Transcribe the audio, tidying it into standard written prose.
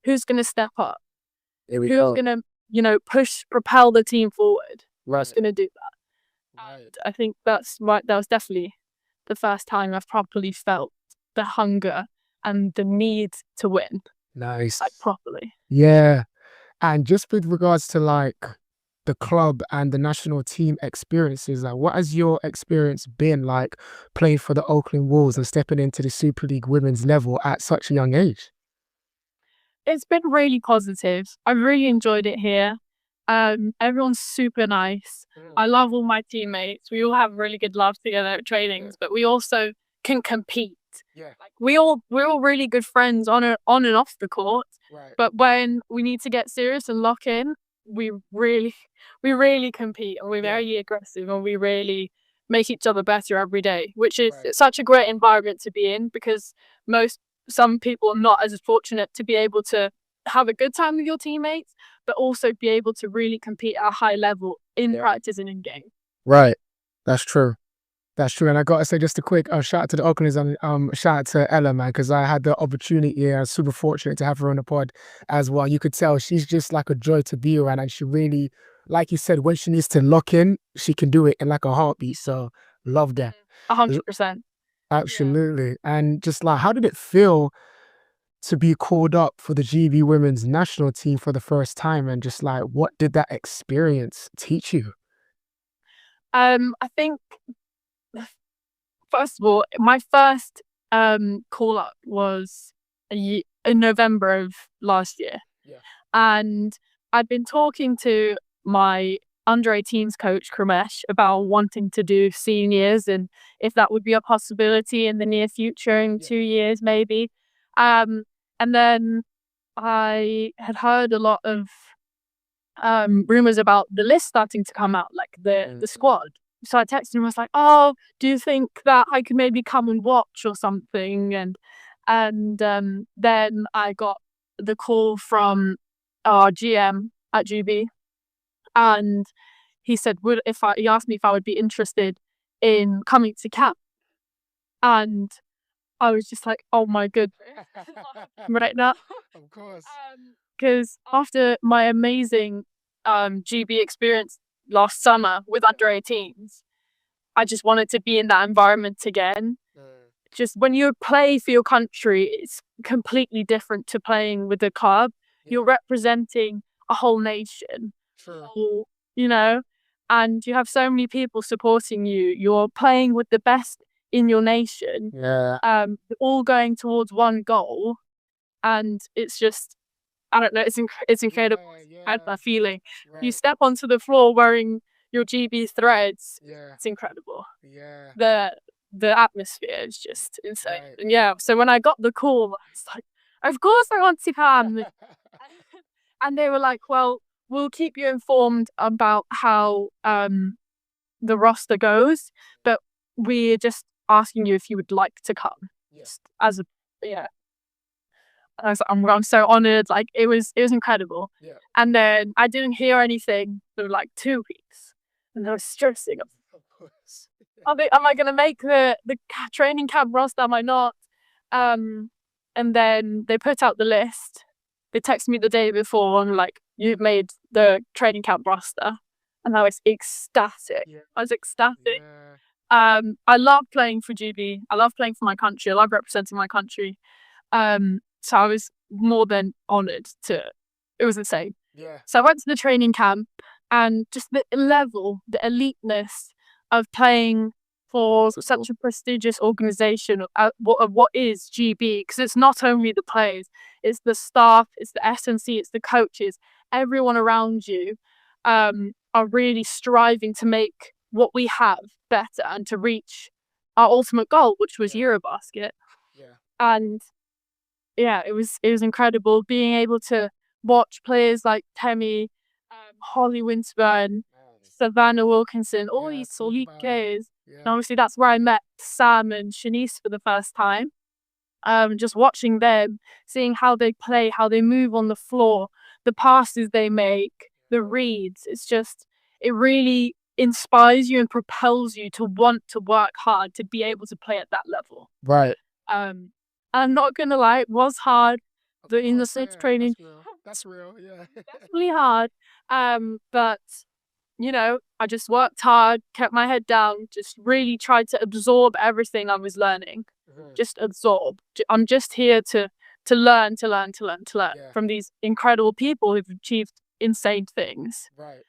who's going to step up? Here we Who's go. going to, propel the team forward? Right. Who's going to do that? Right. And I think that's right. That was definitely the first time I've properly felt the hunger and the need to win, Nice. like properly. Yeah. And just with regards to like the club and the national team experiences, like what has your experience been like playing for the Oakland Wolves and stepping into the Super League women's level at such a young age? It's been really positive. I really enjoyed it here. Everyone's super nice. I love all my teammates. We all have really good love together at trainings, but we also can compete. Yeah. Like we're all really good friends on and off the court. Right. But when we need to get serious and lock in, we really compete, and we're very aggressive, and we really make each other better every day, which is such a great environment to be in, because some people are not as fortunate to be able to have a good time with your teammates, but also be able to really compete at a high level in practice and in game. Right. That's true. That's true. And I got to say just a quick shout out to the Oaklanders and shout out to Ella, man, because I had the opportunity. I was super fortunate to have her on the pod as well. You could tell she's just like a joy to be around. And she really, like you said, when she needs to lock in, she can do it in like a heartbeat. So love that. 100%. Absolutely. And just like, how did it feel to be called up for the GB women's national team for the first time? And just like, what did that experience teach you? I think, first of all, my first call up was in November of last year. Yeah. And I'd been talking to my under 18s coach, Kramesh, about wanting to do seniors and if that would be a possibility in the near future, in 2 years maybe. And then I had heard a lot of rumors about the list starting to come out, like the squad. So I texted him, I was like, oh, do you think that I could maybe come and watch or something? And then I got the call from our GM at GB, and he said, he asked me if I would be interested in coming to camp. And I was just like, oh my goodness, right now. Of course. Because after my amazing GB experience last summer with under 18s, I just wanted to be in that environment again. Just when you play for your country, it's completely different to playing with a club. You're representing a whole nation. True. And you have so many people supporting you. You're playing with the best in your nation. Yeah. All going towards one goal. And it's just, I don't know, it's incredible. I had that feeling. You step onto the floor wearing your GB threads. It's incredible. The atmosphere is just insane. And so when I got the call, I was like, of course I want to come. And they were like, well, we'll keep you informed about how the roster goes, but we're just asking you if you would like to come. I'm so honored. Like it was incredible. And then I didn't hear anything for like 2 weeks, and I was stressing. Am I gonna make the training camp roster? Am I not? And then they put out the list. They texted me the day before and like, you've made the training camp roster, and I was ecstatic. I love playing for GB. I love playing for my country. I love representing my country. So I was more than honored it was insane. So I went to the training camp, and just the level, the eliteness of playing for such a prestigious organization of what is GB, because it's not only the players, it's the staff, it's the S&C, it's the coaches, everyone around you are really striving to make what we have better and to reach our ultimate goal, which was Eurobasket. And it was incredible being able to watch players like Temi, Holly Winterburn, Savannah Wilkinson, all these elite players. And obviously that's where I met Sam and Shanice for the first time. Just watching them, seeing how they play, how they move on the floor, the passes they make, the reads. It really inspires you and propels you to want to work hard to be able to play at that level. Right. I'm not gonna lie, it was hard. doing the same training. That's real. Yeah. Really hard. But you know, I just worked hard, kept my head down, just really tried to absorb everything I was learning. Just absorb. I'm just here to learn Yeah. from these incredible people who've achieved insane things. Right.